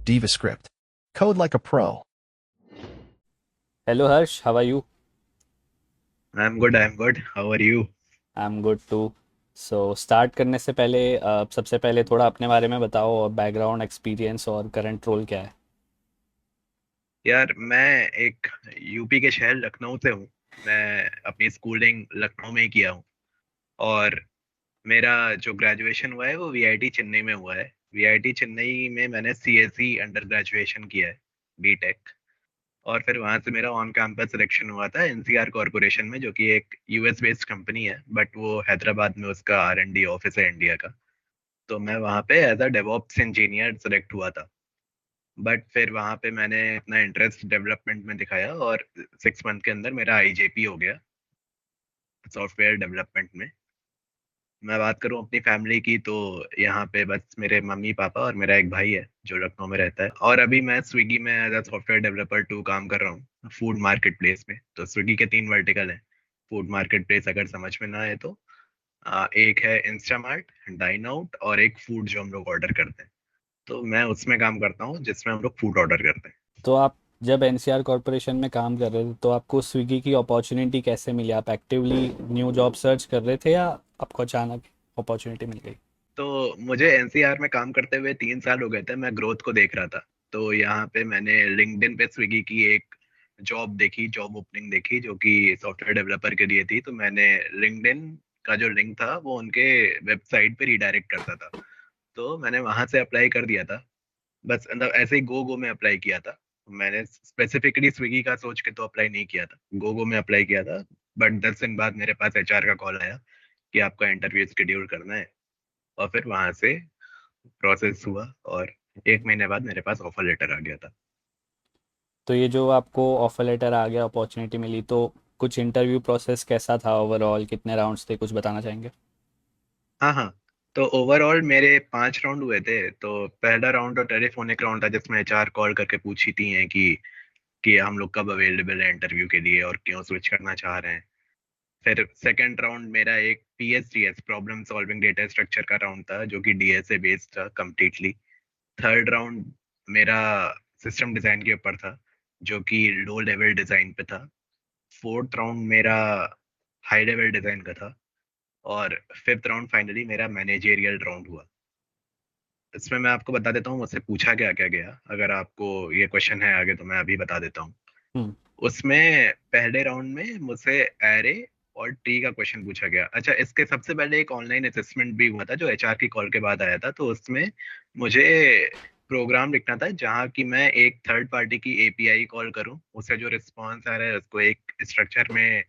DivaScript. Code like a pro. Hello Harsh, how are you? I'm good, I'm good. How are you? I am good too. So start करने से पहले सबसे पहले थोड़ा अपने बारे में बताओ और बैकग्राउंड एक्सपीरियंस और करंट रोल क्या है। यार मैं एक यूपी के शहर लखनऊ से हूँ। मैं अपनी स्कूलिंग लखनऊ में ही किया हूँ। और मेरा जो ग्रेजुएशन हुआ है वो वीआईटी चेन्नई में हुआ है। वीआईटी चेन्नई में मैंने सीएससी अंडर ग्रेजुएशन किया है, बीटेक। और फिर वहां से मेरा ऑन कैंपस सिलेक्शन हुआ था एनसीआर कॉरपोरेशन में, जो कि एक यूएस बेस्ड कंपनी है, बट वो हैदराबाद में उसका आर एंड डी ऑफिस है इंडिया का। तो मैं वहाँ पे as a DevOps engineer select हुआ था। बट फिर वहां पे मैंने अपना इंटरेस्ट डेवलपमेंट में दिखाया और 6 मंथ के अंदर मेरा आईजेपी हो गया सॉफ्टवेयर डेवलपमेंट में। मैं बात करूं अपनी फैमिली की, तो यहाँ पे बस मेरे मम्मी पापा और मेरा एक भाई है जो लखनऊ में रहता है। और अभी मैं स्विगी में एज अ सॉफ्टवेयर डेवलपर टू काम कर रहा हूँ फूड मार्केट प्लेस में। तो स्विगी के 3 वर्टिकल हैं फूड मार्केट प्लेस, अगर समझ में ना आए तो। एक है इंस्टामार्ट, डाइन आउट, और एक फूड जो हम लोग ऑर्डर करते हैं। तो मैं उसमें काम करता हूँ जिसमें हम लोग फूड ऑर्डर करते हैं। तो आप जब एनसीआर कॉरपोरेशन में काम कर रहे थे तो आपको स्विगी की अपॉर्चुनिटी कैसे मिली? आप एक्टिवली न्यू जॉब सर्च कर रहे थे या आपको अचानक अपॉर्चुनिटी मिल गई? तो मुझे एनसीआर में काम करते हुए 3 साल हो गए थे, मैं ग्रोथ को देख रहा था। तो यहाँ पे मैंने लिंक्डइन पे स्विगी की एक जॉब देखी, जॉब ओपनिंग देखी जो कि सॉफ्टवेयर डेवलपर के लिए थी। तो मैंने लिंक्डइन का जो लिंक था वो उनके वेबसाइट पे रिडायरेक्ट करता था। तो मैंने वहां से अप्लाई कर दिया था। बस मतलब ऐसे ही गो गो में अप्लाई किया था। मैंने स्पेसिफिकली स्विगी का सोच के तो अप्लाई नहीं किया था, गो गो में अप्लाई किया था। बट 10 दिन बाद मेरे पास एचआर का कॉल आया कि आपका इंटरव्यू शेड्यूल करना है। और फिर वहां से प्रोसेस हुआ और 1 महीने बाद मेरे पास ऑफर लेटर आ गया था। तो ये जो आपको ऑफर लेटर आ गया, अपॉर्चुनिटी मिली, तो कुछ इंटरव्यू प्रोसेस कैसा था? ओवरऑल कितने राउंड्स थे, कुछ बताना चाहेंगे? हाँ हाँ। तो ओवरऑल मेरे 5 राउंड हुए थे। तो पहला राउंड तो टेलीफोनिक राउंड था जिसमें एचआर कॉल करके पूछी थी हैं कि हम लोग कब अवेलेबल है इंटरव्यू के लिए और क्यों स्विच करना चाह रहे हैं। फिर सेकंड राउंड मेरा एक पीएसडीएस, प्रॉब्लम सॉल्विंग डेटा स्ट्रक्चर का राउंड था जो कि डीएसए बेस्ड था कम्प्लीटली। थर्ड राउंड मेरा सिस्टम डिजाइन के ऊपर था जो कि लो लेवल डिजाइन पे था। फोर्थ राउंड मेरा हाई लेवल डिजाइन का था। और फिफ्थ राउंड फाइनली मेरा मैनेजेरियल राउंड हुआ। इसमें मैं आपको बता देता हूँ मुझसे पूछा क्या क्या गया। अगर आपको ये क्वेश्चन है आगे तो मैं अभी बता देता हूँ। हम्म। उसमें पहले राउंड में मुझसे एरे और ट्री का क्वेश्चन पूछा गया। अच्छा, इसके सबसे पहले एक ऑनलाइन असेसमेंट भी हुआ था जो एचआर की कॉल के बाद आया था। तो उसमें मुझे प्रोग्राम लिखना था जहाँ की मैं एक थर्ड पार्टी की एपीआई कॉल करूँ, उससे जो रिस्पॉन्स आ रहा है उसको एक स्ट्रक्चर में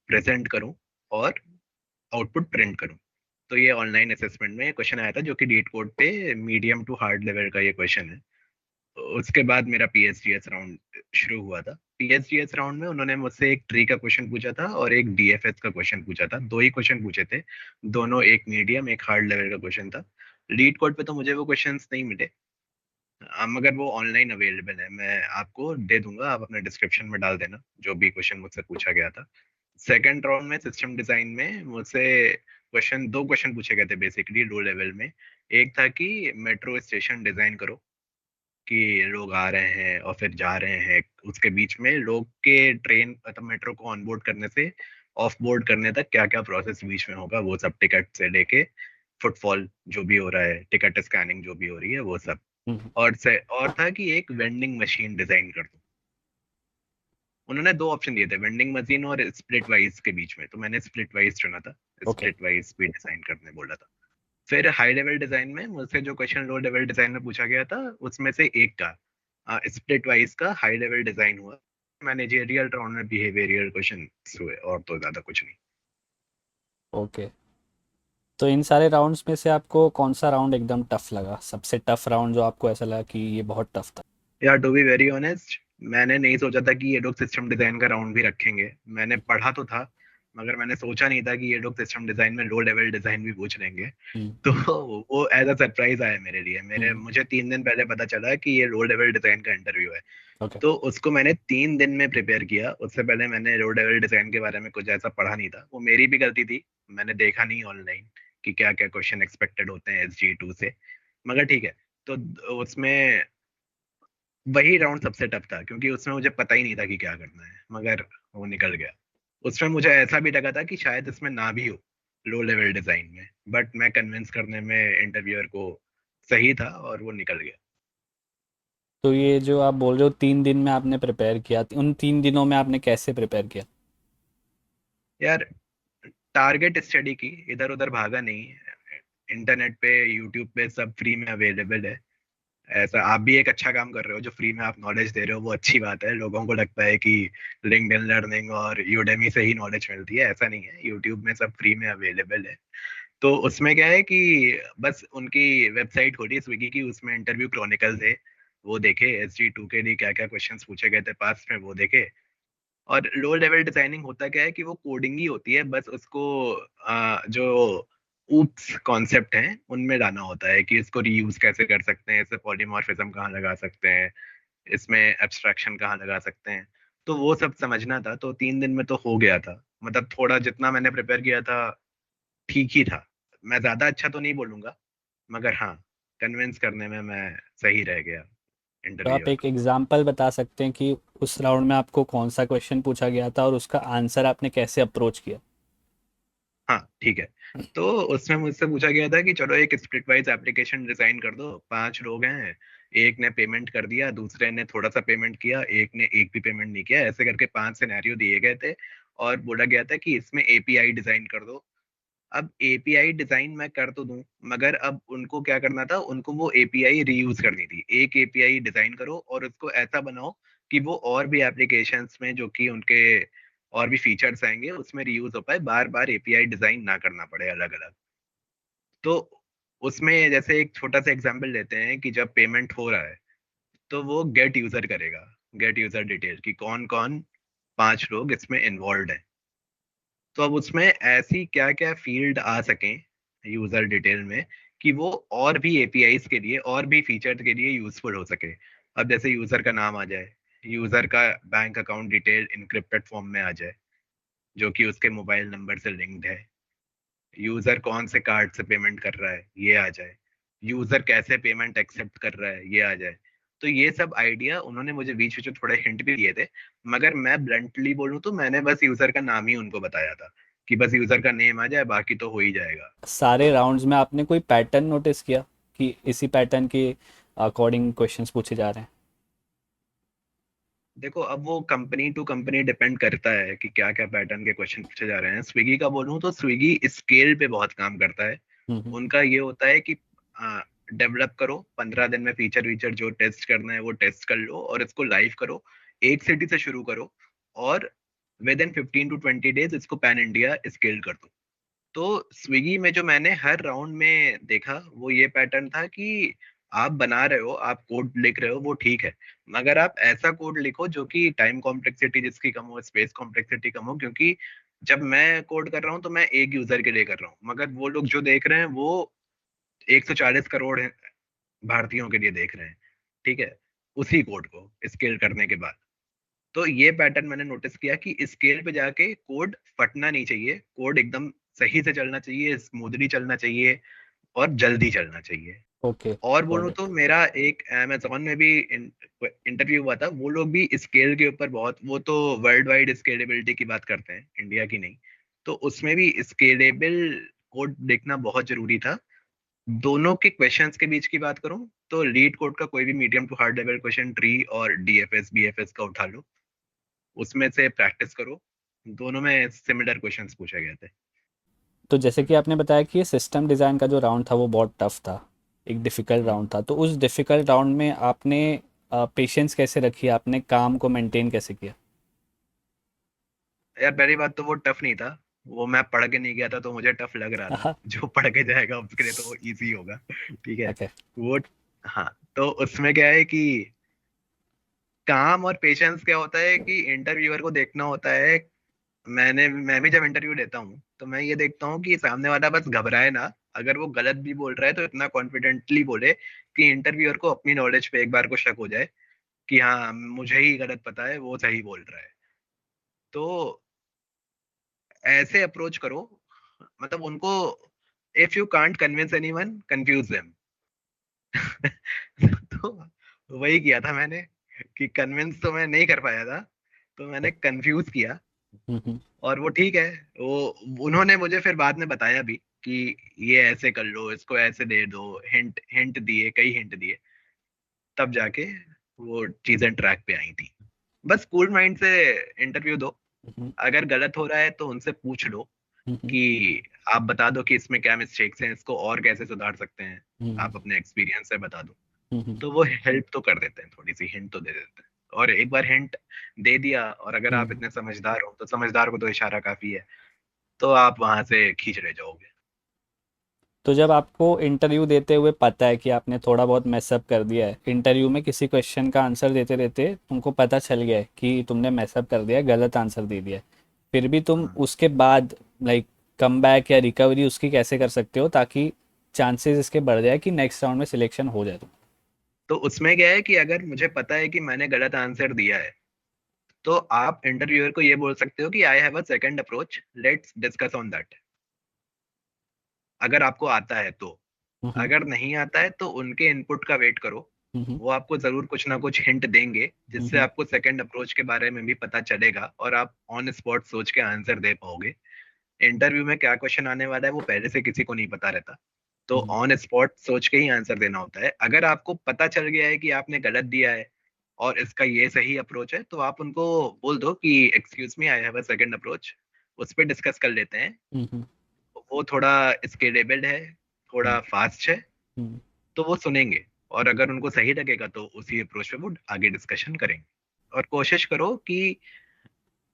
प्रेजेंट करूँ और आउटपुट प्रिंट करूँ। तो ये ऑनलाइन असेसमेंट में क्वेश्चन आया था जो कि लीड कोड पे मीडियम टू हार्ड लेवल का ये क्वेश्चन है। उसके बाद मेरा पीएचडीएस राउंड शुरू हुआ था। पीएचडीएस राउंड में उन्होंने मुझसे एक ट्री का क्वेश्चन पूछा था और एक डीएफएस का क्वेश्चन पूछा था। दो ही क्वेश्चन पूछे थे, दोनों एक मीडियम एक हार्ड लेवल का क्वेश्चन था। लीड कोड पे तो मुझे वो क्वेश्चंस नहीं मिले। मगर वो ऑनलाइन अवेलेबल है, मैं आपको दे दूंगा, आप अपने डिस्क्रिप्शन में डाल देना जो भी क्वेश्चन मुझसे पूछा गया था। सेकेंड राउंड में सिस्टम डिजाइन में मुझसे दो क्वेश्चन पूछे गए थे बेसिकली लो लेवल में। एक था कि मेट्रो स्टेशन डिजाइन करो कि लोग आ रहे हैं और फिर जा रहे हैं, उसके बीच में लोग के ट्रेन मतलब मेट्रो को ऑन बोर्ड करने से ऑफ बोर्ड करने तक क्या क्या प्रोसेस बीच में होगा, वो सब टिकट से लेके फुटफॉल जो भी हो रहा है, टिकट स्कैनिंग जो भी हो रही है वो सब। हम्म। और था कि एक वेंडिंग मशीन डिजाइन कर दूं। उन्होंने दो ऑप्शन दिए थे, वेंडिंग मशीन और स्प्लिट वाइज के बीच में, तो मैंने स्प्लिट वाइज चुना था। ओके। स्प्लिट वाइज भी डिजाइन करने बोला था। फिर हाई लेवल डिजाइन में मुझसे जो क्वेश्चन लो लेवल डिजाइन में पूछा गया था उसमें से एक का स्प्लिट वाइज का हाई लेवल डिजाइन हुआ। मैनेजेरियल राउंड में बिहेवियरल क्वेश्चन हुए और तो ज्यादा कुछ नहीं। ओके। तो इन सारे राउंड्स में से आपको कौन सा राउंड एकदम टफ लगा, सबसे टफ राउंड जो आपको ऐसा लगा कि ये बहुत टफ था? यार टू बी वेरी ऑनेस्ट, मैंने नहीं सोचा था कि ये लोग सिस्टम डिजाइन का राउंड भी रखेंगे। मैंने पढ़ा तो था मगर मैंने सोचा नहीं था कि ये लोग सिस्टम डिजाइन में लो लेवल डिजाइन भी पूछ लेंगे। हम्म। तो वो एज अ सरप्राइज आया मेरे लिए। हम्म। मुझे 3 दिन पहले पता चला कि ये लो लेवल डिजाइन का इंटरव्यू है। ओके। तो उसको मैंने 3 दिन में प्रिपेयर किया। उससे पहले मैंने लो लेवल डिजाइन के बारे में कुछ ऐसा पढ़ा नहीं था, वो मेरी भी गलती थी। मैंने देखा नहीं ऑनलाइन कि क्या क्या क्वेश्चन एक्सपेक्टेड होते हैं एसजी टू से। मगर ठीक है। तो उसमें वही राउंड सबसे टफ था क्योंकि उसमें मुझे पता ही नहीं था कि क्या करना है, मगर वो निकल गया। उसमें मुझे ऐसा भी लगा था कि शायद इसमें ना भी हो, लो लेवल डिजाइन में, बट मैं कन्विंस करने में इंटरव्यूअर को सही था और वो निकल गया। तो ये जो आप बोल रहे हो 3 दिन में आपने प्रिपेयर किया, उन 3 दिनों में आपने कैसे प्रिपेयर किया? यार, टारगेट स्टडी की, इधर उधर भागा नहीं। इंटरनेट पे, यूट्यूब पे सब फ्री में अवेलेबल है। ऐसा आप भी एक अच्छा काम कर रहे हो, जो फ्री में आप नॉलेज दे रहे हो वो अच्छी बात है। लोगों को लगता है कि लिंक्डइन लर्निंग और यूडेमी से ही नॉलेज मिलती है, ऐसा नहीं है। यूट्यूब में सब फ्री में अवेलेबल है। तो उसमें क्या है कि बस उनकी वेबसाइट खोली स्विगी की, उसमें इंटरव्यू क्रॉनिकल थे, वो देखे। SG2 के लिए क्या क्या क्वेश्चंस पूछे गए थे पास्ट में, वो देखे। और लो लेवल डिजाइनिंग होता क्या है कि वो कोडिंग ही होती है, बस उसको जो ऊप्स कॉन्सेप्ट हैं उनमें लाना होता है कि इसको रीयूज कैसे कर सकते हैं, इससे पॉलीमॉर्फिज्म कहाँ लगा सकते हैं, इसमें एब्स्ट्रैक्शन कहाँ लगा सकते हैं। तो वो सब समझना था, तो 3 दिन में तो हो गया था। मतलब थोड़ा जितना मैंने प्रिपेयर किया था ठीक ही था। मैं ज्यादा अच्छा तो नहीं बोलूंगा, मगर हाँ, कन्विंस करने में मैं सही रह गया तो आप इंटरव्यूअर एक को। एग्जांपल बता सकते हैं कि उस राउंड में आपको कौन सा क्वेश्चन पूछा गया था और उसका आंसर आपने कैसे अप्रोच किया? हाँ ठीक है। तो उसमें मुझसे पूछा गया था कि चलो एक स्प्लिट वाइज एप्लीकेशन डिजाइन कर दो। 5 लोग हैं, एक ने पेमेंट कर दिया, दूसरे ने थोड़ा सा पेमेंट किया, एक ने एक भी पेमेंट नहीं किया। ऐसे करके 5 सिनेरियो दिए गए थे और बोला गया था कि इसमें API डिजाइन कर दो। अब API डिजाइन मैं कर तो दूं, मगर अब उनको क्या करना था, उनको वो API रीयूज करनी थी। एक API डिजाइन करो और उसको ऐसा बनाओ कि वो और भी एप्लीकेशंस में, जो कि उनके और भी फीचर्स आएंगे, उसमें रीयूज हो पाए, बार बार API डिजाइन ना करना पड़े अलग अलग। तो उसमें जैसे एक छोटा सा एग्जांपल लेते हैं कि जब पेमेंट हो रहा है तो वो गेट यूजर करेगा, गेट यूजर डिटेल की कौन कौन 5 लोग इसमें इन्वॉल्व हैं। तो अब उसमें ऐसी क्या क्या फील्ड आ सकें यूजर डिटेल में कि वो और भी APIs के लिए और भी फीचर के लिए यूजफुल हो सके। अब जैसे यूजर का नाम आ जाए, यूजर का bank account detail encrypted form में आ जाए जो कि उसके मोबाइल नंबर से लिंक्ड है, यूजर कौन से कार्ड से पेमेंट कर रहा है ये आ जाए, यूजर कैसे पेमेंट एक्सेप्ट कर रहा है ये आ जाए। तो ये सब आइडिया उन्होंने मुझे बीच बीच में थोड़े हिंट भी दिए थे, मगर मैं ब्लंटली बोलूं तो मैंने बस यूजर का नाम ही उनको बताया था कि बस यूजर का नेम आ जाए, बाकी तो हो ही जाएगा। सारे राउंड्स में आपने कोई पैटर्न नोटिस किया कि इसी पैटर्न के अकॉर्डिंग क्वेश्चंस पूछे जा रहे हैं? देखो, अब वो कंपनी टू कंपनी डिपेंड करता है कि क्या क्या पैटर्न के क्वेश्चन पूछे जा रहे हैं। स्विगी का बोलूं तो स्विगी स्केल पे बहुत काम करता है। हम्म। उनका ये होता है कि डेवलप करो, 15 दिन में फीचर वीचर जो टेस्ट करना है वो टेस्ट कर लो और इसको लाइव करो। एक सिटी से शुरू करो और विद इन 15 to 20 डेज इसको पैन इंडिया स्केल कर दो। तो स्विगी में जो मैंने हर राउंड में देखा वो ये पैटर्न था कि आप बना रहे हो, आप कोड लिख रहे हो, वो ठीक है, मगर आप ऐसा कोड लिखो जो कि टाइम कॉम्प्लेक्सिटी जिसकी कम हो, स्पेस कॉम्प्लेक्सिटी कम हो। क्योंकि जब मैं कोड कर रहा हूँ तो मैं एक यूजर के लिए कर रहा हूँ, मगर वो लोग जो देख रहे हैं वो 140 करोड़ भारतीयों के लिए देख रहे हैं। ठीक है, उसी कोड को स्केल करने के बाद। तो ये पैटर्न मैंने नोटिस किया कि स्केल पे जाके कोड फटना नहीं चाहिए, कोड एकदम सही से चलना चाहिए, स्मूथली चलना चाहिए और जल्दी चलना चाहिए। ओके, और गॉट बोलूं इट। तो मेरा एक अमेजोन में भी इंटरव्यू हुआ था, वो लोग भी स्केल के ऊपर बहुत, वो तो वर्ल्ड वाइड स्केलेबिलिटी की बात करते हैं, इंडिया की नहीं। तो उसमें भी स्केलेबल कोड देखना बहुत जरूरी था। दोनों के क्वेश्चंस के बीच की बात करूं तो लीड कोड का कोई भी medium to hard level question, tree और DFS BFS का उठा लो, उसमें से प्रैक्टिस करो। दोनों में सिमिलर क्वेश्चंस पूछे गए थे। तो जैसे कि आपने बताया कि ये सिस्टम डिज़ाइन का जो राउंड था वो बहुत टफ था, एक डिफ़िकल्ट हम्म। राउंड था, तो उस डिफ़िकल्ट राउंड में आपने पेशेंस कैसे रखी, आपने काम को मेंटेन कैसे किया? यार, पहली बात तो वो टफ नहीं था, वो मैं पढ़ के नहीं गया था तो मुझे टफ लग रहा था। जो पढ़ के जाएगा उसके लिए तो वो इजी होगा। ठीक है। ओके। वो, हाँ, तो उसमें क्या है कि काम और पेशेंस क्या होता है कि इंटरव्यूअर को देखना होता है। मैं भी जब इंटरव्यू लेता हूँ तो मैं ये देखता हूँ कि सामने वाला बस घबराए ना। अगर वो गलत भी बोल रहा है तो इतना कॉन्फिडेंटली बोले कि इंटरव्यूअर को अपनी नॉलेज पे एक बार को शक हो जाए कि हाँ, मुझे ही गलत पता है, वो सही बोल रहा है। तो ऐसे अप्रोच करो, मतलब उनको, if you can't convince anyone, confuse them. तो वही किया था मैंने। कि कन्विंस तो मैं नहीं कर पाया था, तो मैंने कंफ्यूज किया। हम्म। और वो ठीक है, वो उन्होंने मुझे फिर बाद में बताया भी कि ये ऐसे कर लो, इसको ऐसे दे दो, हिंट हिंट दिए, कई हिंट दिए, तब जाके वो चीजें ट्रैक पे आई थी। बस कूल माइंड से इंटरव्यू दो। हम्म। अगर गलत हो रहा है तो उनसे पूछ लो हम्म। कि आप बता दो कि इसमें क्या मिस्टेक्स हैं, इसको और कैसे सुधार सकते हैं, हम्म। आप अपने एक्सपीरियंस से बता दो। हम्म। तो वो हेल्प तो कर देते हैं, थोड़ी सी हिंट तो दे देते हैं। और एक बार हिंट दे दिया, और अगर आप हम्म। इतने समझदार हो, तो समझदार को तो इशारा काफी है, तो आप वहां से खींच रह जाओगे। तो जब आपको इंटरव्यू देते हुए पता है कि आपने थोड़ा बहुत मैसअप कर दिया है, इंटरव्यू में किसी क्वेश्चन का आंसर देते देते तुमको पता चल गया है कि तुमने मैसअप कर दिया है, गलत आंसर दे दिया है, फिर भी तुम हाँ, उसके बाद लाइक कम बैक या रिकवरी उसकी कैसे कर सकते हो ताकि चांसेस इसके बढ़ जाए कि नेक्स्ट राउंड में सिलेक्शन हो जाए? तो उसमें क्या है कि अगर मुझे पता है कि मैंने गलत आंसर दिया है, तो आप इंटरव्यूअर को ये बोल सकते हो कि I have a second approach, let's discuss on that. अगर आपको आता है तो। हम्म। अगर नहीं आता है तो उनके इनपुट का वेट करो। हम्म। वो आपको जरूर कुछ ना कुछ हिंट देंगे, जिससे हम्म। आपको सेकंड अप्रोच के बारे में भी पता चलेगा और आप ऑन स्पॉट सोच के आंसर दे पाओगे। इंटरव्यू में क्या क्वेश्चन आने वाला है वो पहले से किसी को नहीं पता रहता, तो हम्म। ऑन स्पॉट सोच के ही आंसर देना होता है। अगर आपको पता चल गया है कि आपने गलत दिया है और इसका ये सही अप्रोच है, तो आप उनको बोल दो कि excuse me, I have a second approach, उस पर डिस्कस कर लेते हैं। हम्म। वो थोड़ा स्केलेबल है, थोड़ा फास्ट है, हम्म। तो वो सुनेंगे। और अगर उनको सही लगेगा तो उसी अप्रोच पे वो आगे डिस्कशन करेंगे। और कोशिश करो कि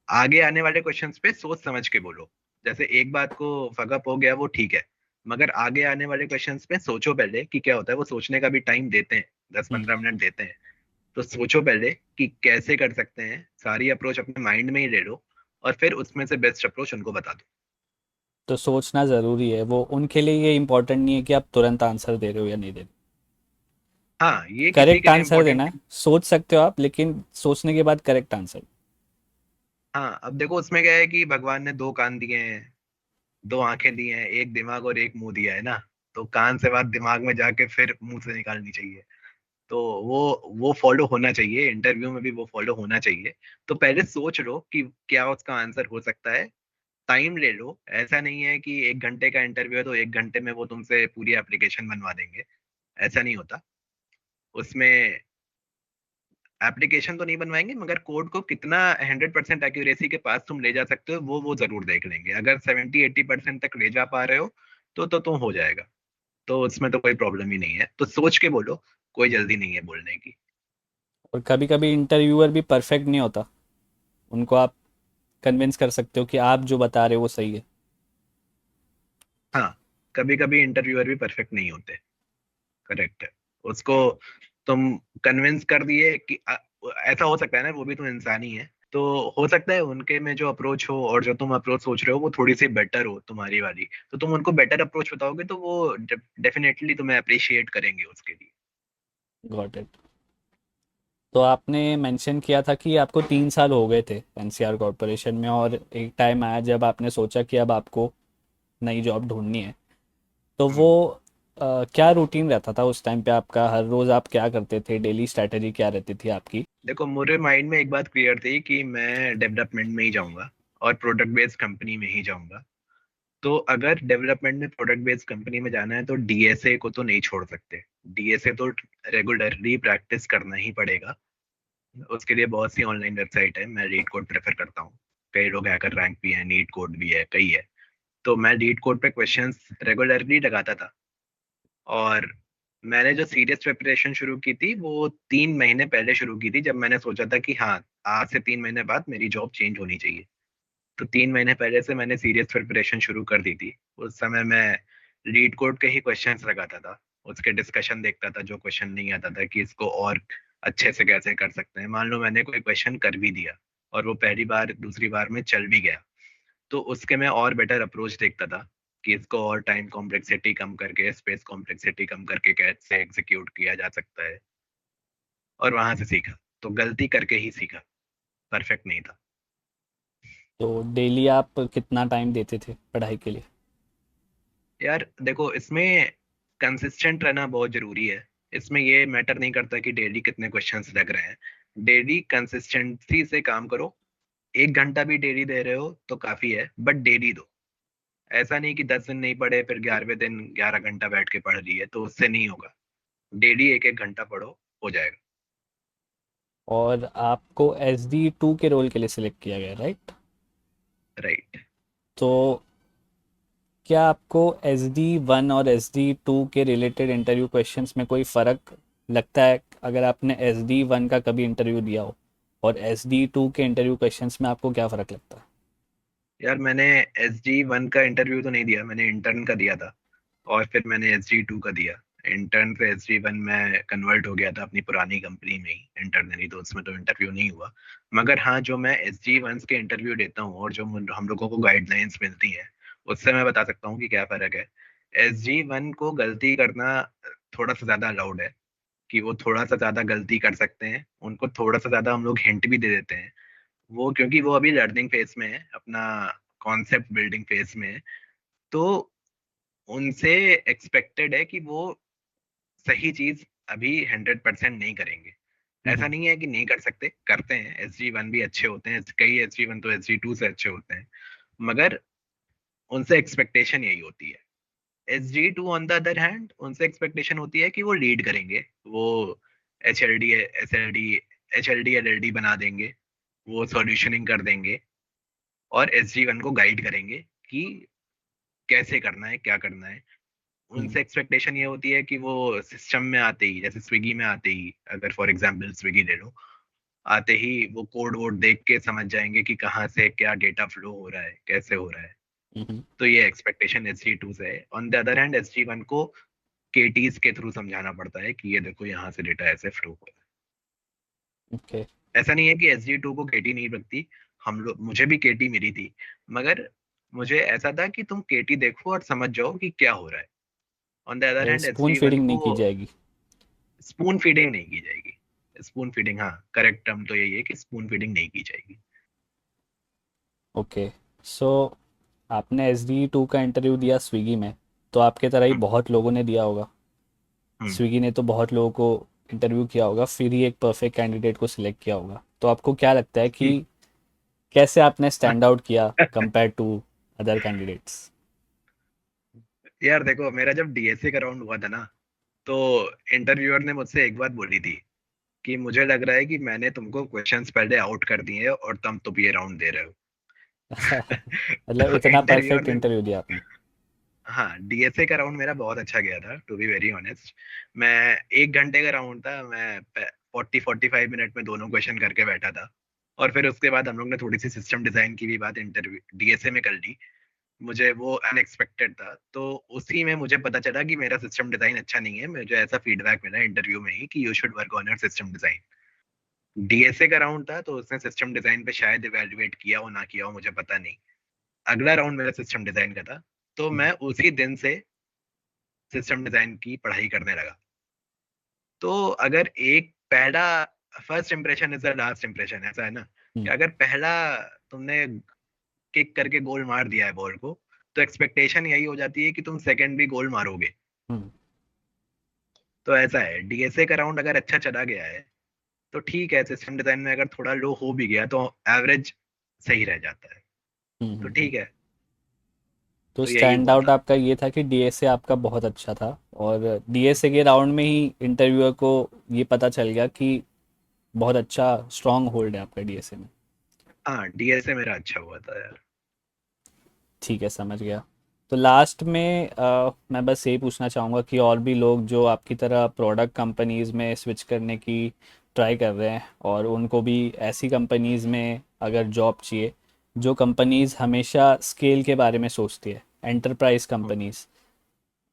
आगे आने वाले क्वेश्चंस पे सोच समझ के बोलो। जैसे एक बात को फगअप हो गया वो ठीक है, मगर आगे आने वाले क्वेश्चंस पे सोचो पहले कि क्या होता है। वो सोचने का भी टाइम देते हैं, 10-15 मिनट देते हैं। तो सोचो पहले कि कैसे कर सकते हैं, सारी अप्रोच अपने माइंड में ही ले लो, और फिर उसमें से बेस्ट अप्रोच उनको बता दो। तो सोचना ज़रूरी है, वो उनके लिए ये इम्पोर्टेंट नहीं है कि आप तुरंत आंसर दे रहे हो या नहीं दे रहे। हाँ, ये किसी करेक्ट के लिए आंसर देना इम्पोर्टेंट। है, सोच सकते हो आप, लेकिन सोचने के बाद करेक्ट आंसर। हाँ, अब देखो उसमें क्या है कि भगवान ने दो कान दिए हैं, दो आंखें दी हैं, एक दिमाग और एक मुंह दिया है ना। तो कान से बात दिमाग में जाके फिर मुंह से निकालनी चाहिए। तो वो फॉलो होना चाहिए, इंटरव्यू में भी वो फॉलो होना चाहिए। तो पहले सोच लो कि क्या उसका आंसर हो सकता है। टाइम ले लो, ऐसा नहीं है कि 1 घंटे का इंटरव्यू है तो 1 घंटे में वो तुमसे पूरी एप्लीकेशन बनवा देंगे। ऐसा नहीं होता। उसमें एप्लीकेशन तो नहीं बनवाएंगे, मगर कोड को कितना 100% एक्यूरेसी के पास तुम ले जा सकते हो वो जरूर देख लेंगे। अगर 70-80% तक ले जा पा रहे हो तो तुम हो जाएगा। तो उसमें तो कोई प्रॉब्लम ही नहीं है, तो सोच के बोलो, कोई जल्दी नहीं है बोलने की। और कभी कभी इंटरव्यूअर भी परफेक्ट नहीं होता, उनको आप कन्विंस कर सकते हो कि आप जो बता रहे हो वो सही है। हाँ, कभी कभी इंटरव्यूअर भी परफेक्ट नहीं होते। करेक्ट है। उसको तुम कन्विंस कर दिए कि ऐसा हो सकता है ना, वो भी तो इंसान ही है। तो हो सकता है उनके में जो अप्रोच हो और जो तुम अप्रोच सोच रहे हो वो थोड़ी सी बेटर हो तुम्हारी वाली, तो तुम उनको बेटर अप्रोच बताओगे तो वो डेफिनेटली तुम्हें अप्रिशिएट करेंगे उसके लिए। Got it. तो आपने मेंशन किया था कि आपको 3 साल हो गए थे एनसीआर कॉरपोरेशन में, और एक टाइम आया जब आपने सोचा कि अब आपको नई जॉब ढूंढनी है। तो वो हम्म। क्या रूटीन रहता था उस टाइम पे आपका? हर रोज़ आप क्या करते थे? डेली स्ट्रैटेजी क्या रहती थी आपकी? देखो, मेरे माइंड में एक बात क्लियर थी कि मैं डेवलपमेंट में ही जाऊंगा और प्रोडक्ट बेस्ड कंपनी में ही जाऊंगा। तो अगर डेवलपमेंट में प्रोडक्ट बेस्ड कंपनी में जाना है तो डीएसए को तो नहीं छोड़ सकते। डीएसए तो रेगुलरली प्रैक्टिस करना ही पड़ेगा। उसके लिए बहुत सी ऑनलाइन वेबसाइट है, मैं लीड कोड प्रेफर करता हूँ। कई लोग हैकर रैंक भी है, नीट कोड भी है, कई है। तो मैं लीड कोड पे क्वेश्चंस रेगुलरली लगाता था। और मैंने जो सीरियस प्रिपरेशन शुरू की थी वो 3 महीने पहले शुरू की थी, जब मैंने सोचा था कि हाँ, आज से 3 महीने बाद मेरी जॉब चेंज होनी चाहिए। तो 3 महीने पहले से मैंने सीरियस प्रिपरेशन शुरू कर दी थी। उस समय मैं लीड कोड के ही क्वेश्चंस लगाता था, उसके डिस्कशन देखता था, जो क्वेश्चन नहीं आता था कि इसको और अच्छे से कैसे कर सकते हैं। मान लो मैंने कोई क्वेश्चन कर भी दिया और वो पहली बार दूसरी बार में चल भी गया, तो उसके मैं और बेटर अप्रोच देखता था कि इसको और टाइम कॉम्प्लेक्सिटी कम करके, स्पेस कॉम्प्लेक्सिटी कम करके कैसे एग्जीक्यूट किया जा सकता है। और वहां से सीखा। तो गलती करके ही सीखा, परफेक्ट नहीं था। तो डेली आप कितना टाइम देते थे पढ़ाई के लिए? यार देखो, इसमें कंसिस्टेंट रहना बहुत जरूरी है। इसमें ये मैटर नहीं करता कि डेली कितने क्वेश्चंस लग रहे हैं। डेली कंसिस्टेंसी से काम करो। 1 घंटा भी डेली दे रहे हो तो काफी है, बट डेली दो। ऐसा नहीं कि 10 दिन नहीं पढ़े फिर 11वें दिन 11 घंटा बैठ के पढ़ लिए, तो उससे नहीं होगा। डेली 1-1 घंटा पढ़ो, हो जाएगा। और आपको SD2 के रोल के लिए सिलेक्ट किया गया, राइट? राइट। तो क्या आपको SD1 और SD2 के रिलेटेड इंटरव्यू क्वेश्चंस में कोई फ़र्क लगता है, अगर आपने SD1 का कभी इंटरव्यू दिया हो, और SD2 के इंटरव्यू क्वेश्चंस में आपको क्या फ़र्क लगता है? यार मैंने SG1 का इंटरव्यू तो नहीं दिया, मैंने इंटर्न का दिया था। और फिर मैंने SG2 का दिया। इंटर्न से SG1 में कन्वर्ट हो गया था अपनी पुरानी कंपनी में ही इंटरनली, तो उसमें तो इंटरव्यू नहीं हुआ। मगर हाँ, जो मैं SG1 के इंटरव्यू देता हूँ और जो हम लोगों को गाइडलाइंस मिलती हैं, उससे मैं बता सकता हूँ कि क्या फर्क है। SG1 को गलती करना थोड़ा सा ज्यादा अलाउड है, कि वो थोड़ा सा ज्यादा गलती कर सकते हैं, उनको थोड़ा सा ज्यादा हम लोग हिंट भी दे देते हैं। वो क्योंकि वो अभी लर्निंग फेज में है, अपना कॉन्सेप्ट बिल्डिंग फेज में है, तो उनसे एक्सपेक्टेड है कि वो सही चीज अभी 100% नहीं करेंगे। ऐसा हम्म। नहीं है कि नहीं कर सकते, करते हैं। SG1 भी अच्छे होते हैं, कई SG1 तो SG2 से अच्छे होते हैं, मगर उनसे एक्सपेक्टेशन यही होती है। SG2 on the other hand, उनसे एक्सपेक्टेशन होती है कि वो लीड करेंगे, वो HLD LLD बना देंगे, वो सॉल्यूशनिंग कर देंगे, और SG1 को गाइड करेंगे कि कैसे करना है, क्या करना है। हम्म। उनसे एक्सपेक्टेशन ये होती है कि वो सिस्टम में आते ही, जैसे स्विगी में आते ही, अगर फॉर एग्जांपल स्विगी ले लो, आते ही वो कोड वोड देख के समझ जाएंगे कि कहाँ से क्या डेटा फ्लो हो रहा है, कैसे हो रहा है। हम्म। तो ये एक्सपेक्टेशन SG2 से है। On the other hand SG1 को KTs के थ्रू समझाना पड़ता है कि ये देखो यहाँ से डेटा ऐसे फ्लो हो रहा ओके। है। ऐसा नहीं है कि SG2 को KT नहीं लगती, हम लोग, मुझे भी KT मिली थी, मगर मुझे ऐसा था कि तुम KT देखो और समझ जाओ कि क्या हो रहा है। On the other hand spoon SG1 feeding नहीं को की जाएगी? स्पून फीडिंग नहीं की जाएगी। स्पून फीडिंग, हाँ, करेक्ट टर्म तो यही है कि स्पून फीडिंग नहीं की जाएगी। ओके। सो आपने SD2 का इंटरव्यू दिया स्विगी में, तो आपके तरह ही हम्म। बहुत लोगों ने दिया होगा। हम्म। स्विगी ने तो बहुत लोगों को इंटरव्यू किया होगा, फिर ही एक परफेक्ट कैंडिडेट को सिलेक्ट किया होगा। तो आपको क्या लगता है कि कैसे आपने स्टैंड आउट किया कंपेयर टू अदर कैंडिडेट्स? यार देखो, मेरा जब DSA का राउंड हुआ था ना, तो इंटरव्यूअर ने मुझसे एक बात बोली थी कि मुझे लग रहा है कि मैंने तुमको क्वेश्चंस पहले आउट कर दिए हैं और तुम ये राउंड दे रहे हो। मतलब तो इतना इंटरव्यूअर परफेक्ट ने, इंटरव्यू दिया आपने? हाँ, DSA का राउंड मेरा बहुत अच्छा गया था, टू बी वेरी ऑनेस्ट। मैं 1 घंटे का राउंड था, मैं 40-45 मिनट में दोनों क्वेश्चन करके बैठा था। और फिर उसके बाद हम लोग ने थोड़ी सी सिस्टम डिजाइन की भी बात इंटरव्यू DSA में कर ली। मुझे वो अनएक्सपेक्टेड था, तो उसी में मुझे पता चला कि मेरा सिस्टम डिजाइन अच्छा नहीं है। मुझे ऐसा फीडबैक मिला इंटरव्यू में ही कि you should work on your system design. DSA का राउंड था, तो उसने सिस्टम डिजाइन पे शायद इवेल्युएट किया हो ना किया हो, मुझे पता नहीं। अगला राउंड मेरा सिस्टम डिजाइन का था, तो हम्म। मैं उसी दिन से सिस्टम डिजाइन की पढ़ाई करने लगा। तो अगर एक पहला, first impression is the last impression, ऐसा है ना, कि हम्म। अगर पहला तुमने किक करके गोल मार दिया है बॉल को, तो एक्सपेक्टेशन यही हो जाती है कि तुम सेकंड भी गोल मारोगे। हम्म। तो ऐसा है, DSA का राउंड अगर अच्छा चला गया है तो ठीक है, सिस्टम डिजाइन में अगर थोड़ा लो हो भी गया तो एवरेज सही रह जाता है। तो हम्म। ठीक है। तो तो यही स्टैंड हुआ आउट था। आपका ये था कि DSA आपका बहुत अच्छा था, और DSA के राउंड में ही इंटरव्यूअर को ये पता चल गया कि बहुत अच्छा स्ट्रांग होल्ड है आपका DSA में। हाँ, DSA मेरा अच्छा हुआ था यार। ठीक है, समझ गया। तो लास्ट में मैं बस यही पूछना चाहूँगा कि और भी लोग जो आपकी तरह प्रोडक्ट कंपनीज़ में स्विच करने की ट्राई कर रहे हैं, और उनको भी ऐसी कंपनीज़ में अगर जॉब चाहिए जो कंपनीज़ हमेशा स्केल के बारे में सोचती है, एंटरप्राइज हम्म। कंपनीज़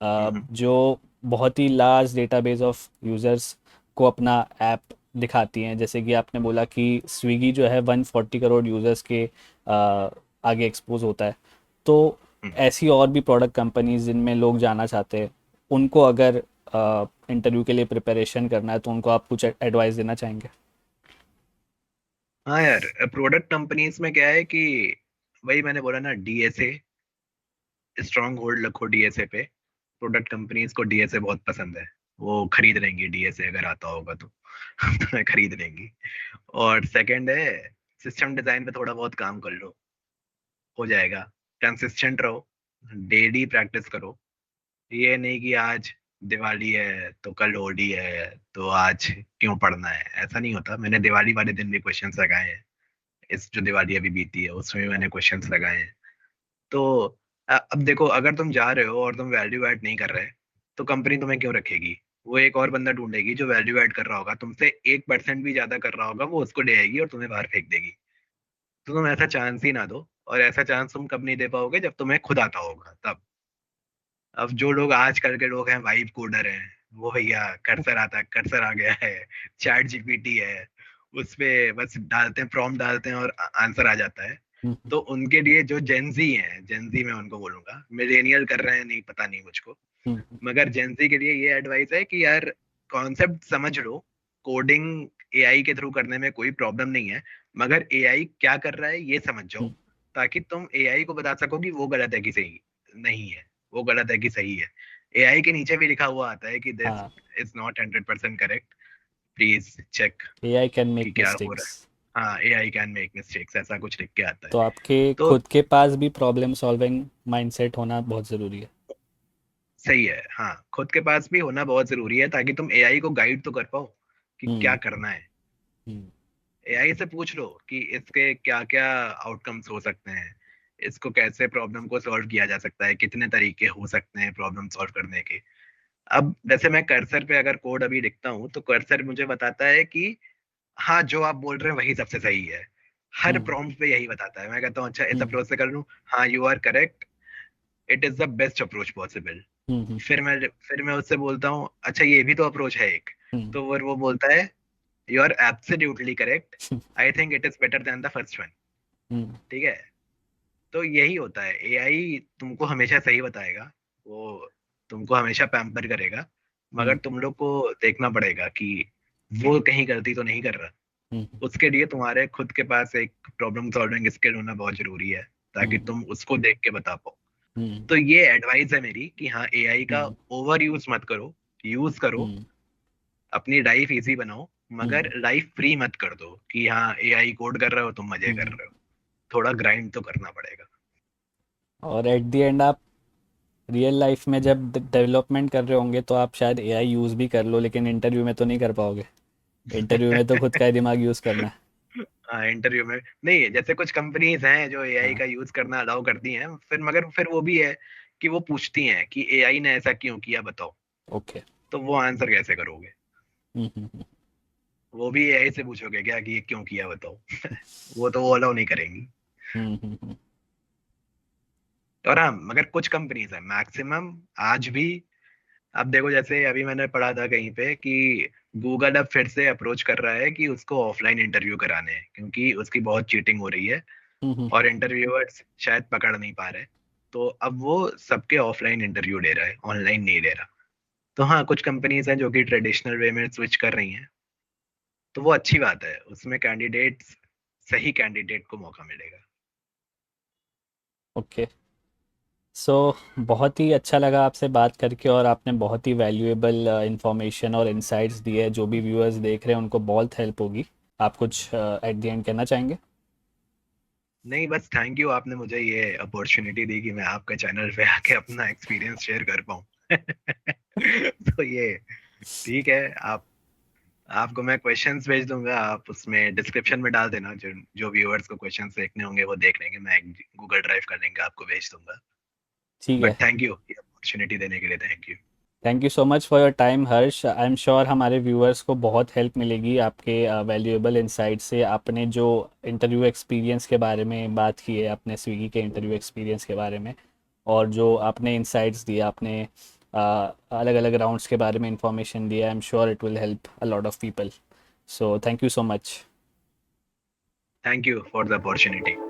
हम्म। जो बहुत ही लार्ज डेटाबेस ऑफ यूज़र्स को अपना ऐप दिखाती हैं, जैसे कि आपने बोला कि स्विगी जो है 140 करोड़ यूज़र्स के आगे एक्सपोज होता है। तो हम्म। ऐसी और भी प्रोडक्ट कंपनीज जिनमें लोग जाना चाहते हैं, उनको अगर इंटरव्यू के लिए प्रिपरेशन करना है, तो उनको आप कुछ एडवाइस देना चाहेंगे? हाँ यार, प्रोडक्ट कंपनीज में क्या है कि वही मैंने बोला ना, DSA, स्ट्रांग होल्ड रखो DSA पे। प्रोडक्ट कंपनीज को DSA बहुत पसंद है। वो खरीद लेंगी डीएसए अगर आता होगा तो तुम्हें खरीद लेंगी। और सेकंड है, सिस्टम डिजाइन पे थोड़ा बहुत काम कर लो, हो जाएगा। कंसिस्टेंट रहो, डेली प्रैक्टिस करो। ये नहीं कि आज दिवाली है तो कल होली है तो आज क्यों पढ़ना है, ऐसा नहीं होता। मैंने दिवाली वाले दिन भी क्वेश्चंस लगाए हैं, इस जो दिवाली अभी बीती है उसमें भी मैंने क्वेश्चंस लगाए हैं। तो अब देखो, अगर तुम जा रहे हो और तुम वैल्यू ऐड नहीं कर रहे, तो कंपनी तुम्हें क्यों रखेगी? वो एक और बंदा ढूंढेगी जो वैल्यू ऐड कर रहा होगा, तुमसे 1% भी ज्यादा कर रहा होगा, वो उसको ले आएगी और तुम्हें बाहर फेंक देगी। तो तुम ऐसा चांस ही ना दो, और ऐसा चांस तुम कब नहीं दे पाओगे, जब तुम्हें खुद आता होगा तब। अब जो लोग आजकल के लोग हैं वाइब कोडर हैं, वो भैया कर्सर आता, कर्सर आ गया है, चैट जीपीटी है, उसपे बस डालते हैं, प्रॉम्प्ट डालते हैं और आंसर आ जाता है। हम्म, तो उनके लिए, जो जेंजी हैं, जेंजी मैं उनको बोलूंगा, मिलेनियल कर रहे हैं नहीं पता नहीं मुझको, हम्म, मगर जेंजी के लिए ये एडवाइस है कि यार कॉन्सेप्ट समझ लो। कोडिंग एआई के थ्रू करने में कोई प्रॉब्लम नहीं है, मगर एआई क्या कर रहा है ये समझ जाओ, हम्म, ताकि तुम एआई को बता सको कि वो गलत है कि सही नहीं है, वो गलत है कि सही है। एआई के नीचे भी लिखा हुआ आता है कि दिस हाँ, is not 100% correct, please check AI can make कि क्या हो मिस्टेक्स। रहा है। हाँ, एआई कैन मेक मिस्टेक्स, ऐसा कुछ लिख के आता है। तो आपके तो खुद के पास भी प्रॉब्लम सॉल्विंग माइंडसेट होना बहुत ज़रूरी है। सही है, हाँ, खुद के पास भी होना बहुत जरूरी है, ताकि तुम एआई को गाइड तो कर पाओ कि क्या हम्म, करना है। हम्म, एआई से पूछ लो कि इसके क्या क्या आउटकम्स हो सकते हैं, इसको कैसे प्रॉब्लम को सॉल्व किया जा सकता है, कितने तरीके हो सकते हैं प्रॉब्लम सॉल्व करने के। अब जैसे मैं कर्सर पे अगर कोड अभी लिखता हूँ, तो कर्सर मुझे बताता है कि हाँ, जो आप बोल रहे हैं वही सबसे सही है। हर हम्म, प्रॉम्प्ट पे यही बताता है। मैं कहता हूँ अच्छा इस हम्म, अप्रोच से कर लूँ, हाँ you are correct, it is the best approach possible. Hmm, फिर मैं उससे बोलता हूँ अच्छा ये भी तो अप्रोच है एक, हम्म, तो वो बोलता है you are absolutely correct, I think it is better than the first one. Hmm, ठीक है। तो यही होता है, एआई तुमको हमेशा सही बताएगा, वो तुमको हमेशा पैम्पर करेगा, मगर हम्म, तुम लोग को देखना पड़ेगा कि वो कहीं गलती तो नहीं कर रहा। हम्म, उसके लिए तुम्हारे खुद के पास एक प्रॉब्लम सॉल्विंग स्किल होना बहुत जरूरी है, ताकि हम्म, तुम उसको देख के बता पाओ। हम्म, तो ये एडवाइस है मेरी कि हाँ, एआई का हम्म, ओवर यूज मत करो, यूज करो, हम्म, अपनी लाइफ इजी बनाओ, मगर हम्म, लाइफ फ्री मत कर दो कि हाँ एआई कोड कर रहे हो तुम मजे कर हम्म। रहे हो। थोड़ा ग्राइंड तो करना पड़ेगा। और एट द एंड आप रियल लाइफ में जब डेवलपमेंट कर रहे होंगे तो आप शायद एआई यूज़ भी कर लो, लेकिन इंटरव्यू में तो नहीं कर पाओगे। इंटरव्यू में तो खुद का ही दिमाग यूज़ करना है। हाँ, इंटरव्यू में नहीं, जैसे कुछ कंपनीज हैं जो एआई हाँ। का यूज करना अलाउ करती हैं, फिर मगर फिर वो भी है कि वो पूछती हैं कि एआई ने ऐसा क्यों किया बताओ, ओके। तो वो आंसर कैसे करोगे? हम्म, हम्म, वो भी एआई से पूछोगे क्या कि ये क्यों किया बताओ? वो अलाउ नहीं करेंगी। हम्म, हम्म, और हाँ, मगर कुछ कंपनीज हैं, मैक्सिमम आज भी। अब देखो, जैसे अभी मैंने पढ़ा था कहीं पे कि गूगल अब फिर से अप्रोच कर रहा है कि उसको ऑफलाइन इंटरव्यू कराने हैं, क्योंकि उसकी बहुत चीटिंग हो रही है हम्म, और इंटरव्यूअर्स शायद पकड़ नहीं पा रहे। तो अब वो सबके ऑफलाइन इंटरव्यू ले रहा है, ऑनलाइन नहीं ले रहा। तो हाँ, कुछ कंपनीज हैं जो कि ट्रेडिशनल वे में स्विच कर रही हैं, तो वो अच्छी बात है, उसमें कैंडिडेट्स, सही कैंडिडेट को मौका मिलेगा। ओके। सो बहुत ही अच्छा लगा आपसे बात करके, और आपने बहुत ही वैल्यूएबल इंफॉर्मेशन और इंसाइट्स दिए, जो भी व्यूअर्स देख रहे हैं उनको बहुत हेल्प होगी। आप कुछ एट द एंड कहना चाहेंगे? नहीं, बस थैंक यू, आपने मुझे ये अपॉर्चुनिटी दी कि मैं आपके चैनल पे आके अपना एक्सपीरियंस शेयर कर पाऊँ। तो ये ठीक है। आप आपको मैं क्वेश्चंस भेज दूंगा, आप उसमें डिस्क्रिप्शन में डाल देना, जो जो व्यूअर्स को क्वेश्चंस देखने होंगे वो देख लेंगे, मैं गूगल ड्राइव कर लेंगे, आपको भेज दूंगा। ठीक बट है। थैंक यू, ये अपॉर्चुनिटी देने के लिए thank you. Thank you so much for your time Harsh. I am sure हमारे व्यूअर्स को बहुत हेल्प मिलेगी आपके वैल्यूएबल इंसाइट से। आपने जो इंटरव्यू एक्सपीरियंस के बारे में बात की है, अपने स्विगी के इंटरव्यू एक्सपीरियंस के बारे में, और जो आपने इंसाइट्स दिए, आपने अलग अलग राउंड्स के बारे में इंफॉर्मेशन दिया, I am sure it will help a lot of people. So thank you so much. Thank you for the opportunity.